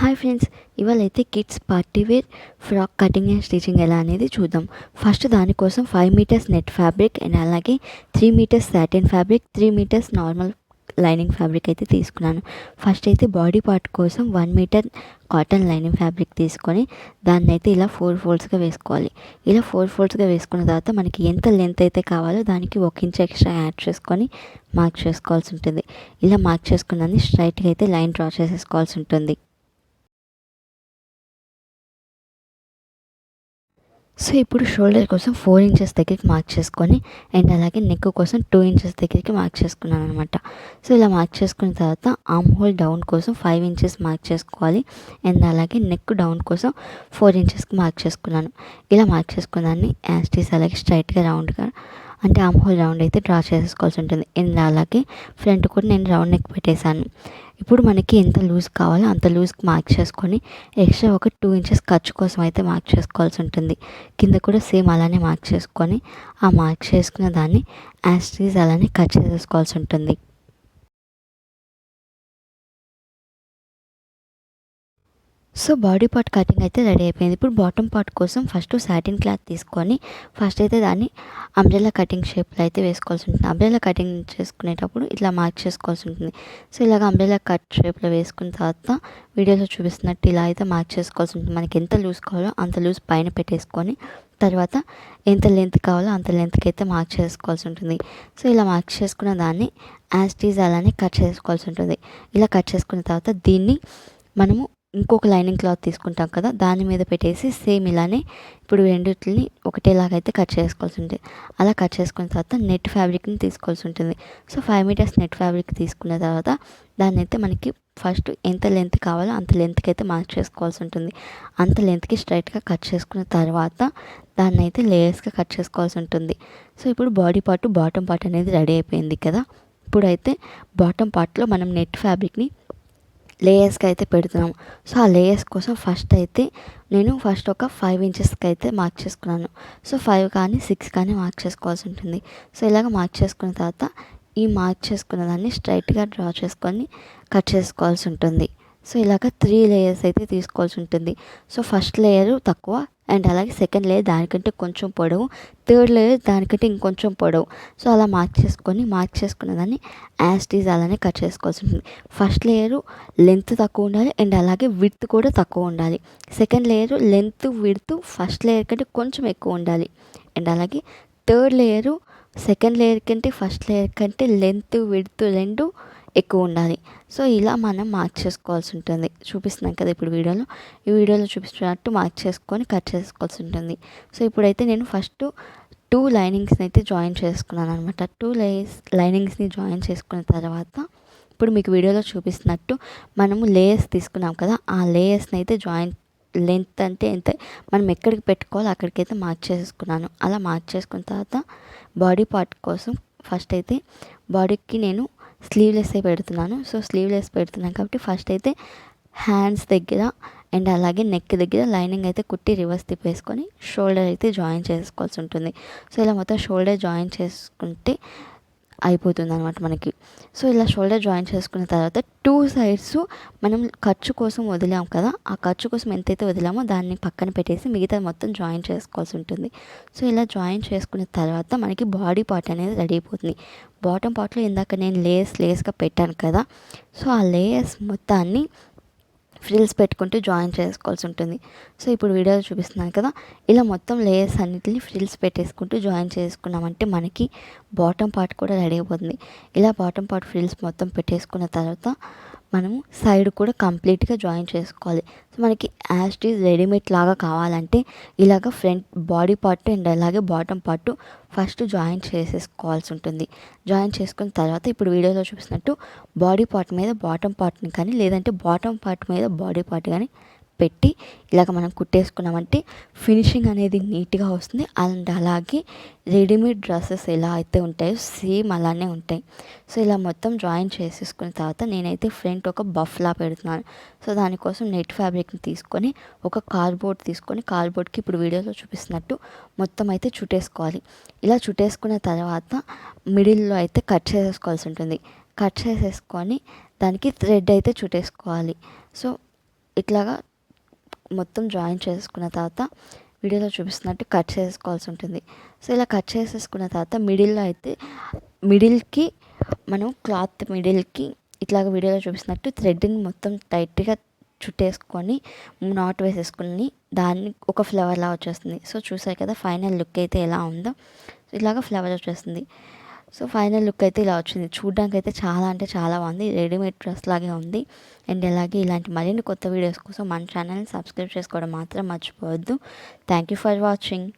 Hi friends, ఇవాళైతే kids party wear frock cutting and stitching ఎలా అనేది చూద్దాం. ఫస్ట్ దానికోసం 5 మీటర్స్ నెట్ ఫ్యాబ్రిక్ అండ్ అలాగే 3 meters satin fabric, 3 meters normal lining fabric అయితే తీసుకున్నాను. ఫస్ట్ అయితే బాడీ పార్ట్ కోసం 1 మీటర్ కాటన్ లైనింగ్ ఫ్యాబ్రిక్ తీసుకొని దాన్ని అయితే ఇలా 4 ఫోల్డ్స్గా వేసుకోవాలి. ఇలా 4 ఫోల్డ్స్గా వేసుకున్న తర్వాత మనకి ఎంత లెంత్ అయితే కావాలో దానికి 1 ఇంచ్ ఎక్స్ట్రా యాడ్ చేసుకొని మార్క్ చేసుకోవాల్సి ఉంటుంది. ఇలా మార్క్ చేసుకున్నది స్ట్రైట్గా అయితే లైన్ డ్రా చేసేసుకోవాల్సి ఉంటుంది. సో ఇప్పుడు షోల్డర్ కోసం 4 ఇంచెస్ దగ్గరికి మార్క్ చేసుకొని అండ్ అలాగే నెక్ కోసం 2 ఇంచెస్ దగ్గరికి మార్క్ చేసుకున్నాను అనమాట. సో ఇలా మార్క్ చేసుకున్న తర్వాత ఆర్మ్ హోల్ డౌన్ కోసం 5 ఇంచెస్ మార్క్ చేసుకోవాలి అండ్ అలాగే నెక్ డౌన్ కోసం 4 ఇంచెస్కి మార్క్ చేసుకున్నాను. ఇలా మార్క్ చేసుకున్న దాన్ని యాస్టీస్ అలాగే స్ట్రైట్గా రౌండ్గా అంటే ఆర్మ్ హోల్ రౌండ్ అయితే డ్రా చేసుకోవాల్సి ఉంటుంది. అండ్ అలాగే ఫ్రంట్ కూడా నేను రౌండ్ నెక్ పెట్టేశాను. ఇప్పుడు మనకి ఎంత లూజ్ కావాలో అంత లూజ్కి మార్క్ చేసుకొని ఎక్స్ట్రా ఒక 2 ఇంచెస్ ఖర్చు కోసం అయితే మార్క్ చేసుకోవాల్సి ఉంటుంది. కింద కూడా సేమ్ అలానే మార్క్ చేసుకొని ఆ మార్క్ చేసుకున్న దాన్ని యాస్టీస్ అలానే కట్ చేసేసుకోవాల్సి ఉంటుంది. సో బాడీ పార్ట్ కటింగ్ అయితే రెడీ అయిపోయింది. ఇప్పుడు బాటమ్ పార్ట్ కోసం ఫస్ట్ సాటిన్ క్లాత్ తీసుకొని ఫస్ట్ అయితే దాన్ని అంబ్రెల్లా కటింగ్ షేప్లో అయితే వేసుకోవాల్సి ఉంటుంది. అంబ్రెల్లా కటింగ్ చేసుకునేటప్పుడు ఇట్లా మార్క్ చేసుకోవాల్సి ఉంటుంది. సో ఇలాగ అంబ్రెల్లా కట్ షేప్లో వేసుకున్న తర్వాత వీడియోలో చూపిస్తున్నట్టు ఇలా అయితే మార్క్ చేసుకోవాల్సి ఉంటుంది. మనకి ఎంత లూజ్ కావాలో అంత లూజ్ పైన పెట్టేసుకొని తర్వాత ఎంత లెంత్ కావాలో అంత లెంత్కి అయితే మార్క్ చేసుకోవాల్సి ఉంటుంది. సో ఇలా మార్క్ చేసుకున్న దాన్ని యాస్టీజ్ అలానే కట్ చేసుకోవాల్సి ఉంటుంది. ఇలా కట్ చేసుకున్న తర్వాత దీన్ని మనము ఇంకొక లైనింగ్ క్లాత్ తీసుకుంటాం కదా, దాని మీద పెట్టేసి సేమ్ ఇలానే ఇప్పుడు రెండిటిని ఒకటేలాగా అయితే కట్ చేసుకోవాల్సి ఉంటుంది. అలా కట్ చేసుకున్న తర్వాత నెట్ ఫ్యాబ్రిక్ని తీసుకోవాల్సి ఉంటుంది. సో 5 మీటర్స్ నెట్ ఫ్యాబ్రిక్ తీసుకున్న తర్వాత దాన్ని అయితే మనకి ఫస్ట్ ఎంత లెంత్ కావాలో అంత లెంత్కి అయితే మార్క్ చేసుకోవాల్సి ఉంటుంది. అంత లెంత్కి స్ట్రైట్గా కట్ చేసుకున్న తర్వాత దాన్ని అయితే లేయర్స్గా కట్ చేసుకోవాల్సి ఉంటుంది. సో ఇప్పుడు బాడీ పార్ట్ బాటమ్ పార్ట్ అనేది రెడీ అయిపోయింది కదా. ఇప్పుడైతే బాటమ్ పార్ట్లో మనం నెట్ ఫ్యాబ్రిక్ని లేయర్స్కి అయితే పెడుతున్నాము. సో ఆ లేయర్స్ కోసం ఫస్ట్ అయితే నేను ఒక 5 ఇంచెస్కి అయితే మార్క్ చేసుకున్నాను. సో 5 కానీ 6 కానీ మార్క్ చేసుకోవాల్సి ఉంటుంది. సో ఇలాగ మార్క్ చేసుకున్న తర్వాత ఈ మార్క్ చేసుకున్న దాన్ని స్ట్రైట్గా డ్రా చేసుకొని కట్ చేసుకోవాల్సి ఉంటుంది. సో ఇలాగ 3 లేయర్స్ అయితే తీసుకోవాల్సి ఉంటుంది. సో ఫస్ట్ లేయరు తక్కువ అండ్ అలాగే సెకండ్ లేయర్ దానికంటే కొంచెం పొడవు, థర్డ్ లేయర్ దానికంటే ఇంకొంచెం పొడవు. సో అలా మార్క్ చేసుకున్న దాన్ని యాస్టీజ్ అలానే కట్ చేసుకోవాల్సి ఉంటుంది. ఫస్ట్ లేయరు లెంత్ తక్కువ ఉండాలి అండ్ అలాగే విడ్త్ కూడా తక్కువ ఉండాలి. Second layer length width first layer కంటే కొంచెం ఎక్కువ ఉండాలి అండ్ అలాగే థర్డ్ లేయరు సెకండ్ లేయర్ కంటే ఫస్ట్ లేయర్ కంటే లెంత్ విడ్త్ రెండు ఎక్కువ ఉండాలి. సో ఇలా మనం మార్క్ చేసుకోవాల్సి ఉంటుంది. చూపిస్తున్నాం కదా ఇప్పుడు ఈ వీడియోలో చూపిస్తున్నట్టు మార్క్ చేసుకొని కట్ చేసుకోవాల్సి ఉంటుంది. సో ఇప్పుడైతే నేను ఫస్ట్ 2 లైనింగ్స్ని అయితే జాయిన్ చేసుకున్నాను అనమాట. 2 లైనింగ్స్ని జాయిన్ చేసుకున్న తర్వాత ఇప్పుడు మీకు వీడియోలో చూపిస్తున్నట్టు మనము లేయర్స్ తీసుకున్నాం కదా, ఆ లేయర్స్ని అయితే జాయిన్ లెంత్ అంటే ఎంత మనం ఎక్కడికి పెట్టుకోవాలో అక్కడికైతే మార్క్ చేసుకున్నాను. అలా మార్క్ చేసుకున్న తర్వాత బాడీ పార్ట్ కోసం ఫస్ట్ అయితే బాడీకి నేను స్లీవ్లెస్ పెడుతున్నాను. సో స్లీవ్లెస్ పెడుతున్నాను కాబట్టి ఫస్ట్ అయితే హ్యాండ్స్ దగ్గర అండ్ అలాగే నెక్ దగ్గర లైనింగ్ అయితే కుట్టి రివర్స్ తిప్పేసుకొని షోల్డర్ అయితే జాయిన్ చేసుకోవాల్సి ఉంటుంది. సో ఇలా మొత్తం షోల్డర్ జాయిన్ చేసుకుంటే అయిపోతుంది అనమాట మనకి. సో ఇలా షోల్డర్ జాయిన్ చేసుకున్న తర్వాత 2 సైడ్స్ మనం ఖర్చు కోసం వదిలాం కదా, ఆ ఖర్చు కోసం ఎంతైతే వదిలామో దాన్ని పక్కన పెట్టేసి మిగతా మొత్తం జాయిన్ చేసుకోవాల్సి ఉంటుంది. సో ఇలా జాయిన్ చేసుకున్న తర్వాత మనకి బాడీ పార్ట్ అనేది రెడీ అయిపోతుంది. బాటమ్ పార్ట్లో ఇందాక నేను లేయర్స్గా పెట్టాను కదా, సో ఆ లేయర్స్ మొత్తాన్ని ఫ్రిల్స్ పెట్టుకుంటూ జాయిన్ చేసుకోవాల్సి ఉంటుంది. సో ఇప్పుడు వీడియోలో చూపిస్తున్నాను కదా, ఇలా మొత్తం లేయర్స్ అన్నిటిని ఫ్రిల్స్ పెట్టేసుకుంటూ జాయిన్ చేసుకున్నామంటే మనకి బాటమ్ పార్ట్ కూడా రెడీ అయిపోతుంది. ఇలా బాటమ్ పార్ట్ ఫ్రిల్స్ మొత్తం పెట్టేసుకున్న తర్వాత మనము సైడ్ కూడా కంప్లీట్గా జాయిన్ చేసుకోవాలి. సో మనకి యాస్టీజ్ రెడీమేడ్ లాగా కావాలంటే ఇలాగ ఫ్రంట్ బాడీ పార్ట్ అండ్ అలాగే బాటమ్ పార్ట్ ఫస్ట్ జాయిన్ చేసేసుకోవాల్సి ఉంటుంది. జాయిన్ చేసుకున్న తర్వాత ఇప్పుడు వీడియోలో చూపిస్తున్నట్టు బాడీ పార్ట్ మీద బాటమ్ పార్ట్ని కానీ లేదంటే బాటమ్ పార్ట్ మీద బాడీ పార్ట్ కానీ పెట్టి ఇలాగ మనం కుట్టేసుకున్నామంటే ఫినిషింగ్ అనేది నీట్గా వస్తుంది. అండ్ అలాగే రెడీమేడ్ డ్రెస్సెస్ ఎలా అయితే ఉంటాయో సేమ్ అలానే ఉంటాయి. సో ఇలా మొత్తం జాయిన్ చేసేసుకున్న తర్వాత నేనైతే ఫ్రంట్ ఒక బఫ్లా పెడుతున్నాను. సో దానికోసం నెట్ ఫ్యాబ్రిక్ని తీసుకొని ఒక కార్డ్బోర్డ్ తీసుకొని కార్డ్బోర్డ్కి ఇప్పుడు వీడియోలో చూపిస్తున్నట్టు మొత్తం అయితే చుట్టేసుకోవాలి. ఇలా చుట్టేసుకున్న తర్వాత మిడిల్లో అయితే కట్ చేసేసుకోవాల్సి ఉంటుంది. కట్ చేసేసుకొని దానికి థ్రెడ్ అయితే చుట్టేసుకోవాలి. సో ఇట్లాగా మొత్తం జాయిన్ చేసుకున్న తర్వాత వీడియోలో చూపిస్తున్నట్టు కట్ చేసుకోవాల్సి ఉంటుంది. సో ఇలా కట్ చేసేసుకున్న తర్వాత మిడిల్లో అయితే మిడిల్కి మనం క్లాత్ మిడిల్కి ఇట్లాగ వీడియోలో చూపిస్తున్నట్టు థ్రెడ్ని మొత్తం టైట్గా చుట్టేసుకొని నాట్ వేసేసుకుని దాన్ని ఒక ఫ్లవర్లా వచ్చేస్తుంది. సో చూసారు కదా ఫైనల్ లుక్ అయితే ఎలా ఉందో. ఇలాగ ఫ్లవర్ వచ్చేస్తుంది. సో ఫైనల్ లుక్ అయితే ఇలా వచ్చింది. చూడడానికి అయితే చాలా అంటే చాలా బాగుంది. రెడీమేడ్ డ్రెస్ లాగే ఉంది. అండ్ అలాగే ఇలాంటి మరిన్ని కొత్త వీడియోస్ కోసం మన ఛానల్ని సబ్స్క్రైబ్ చేసుకోవడం మాత్రం మర్చిపోవద్దు. Thank you for watching.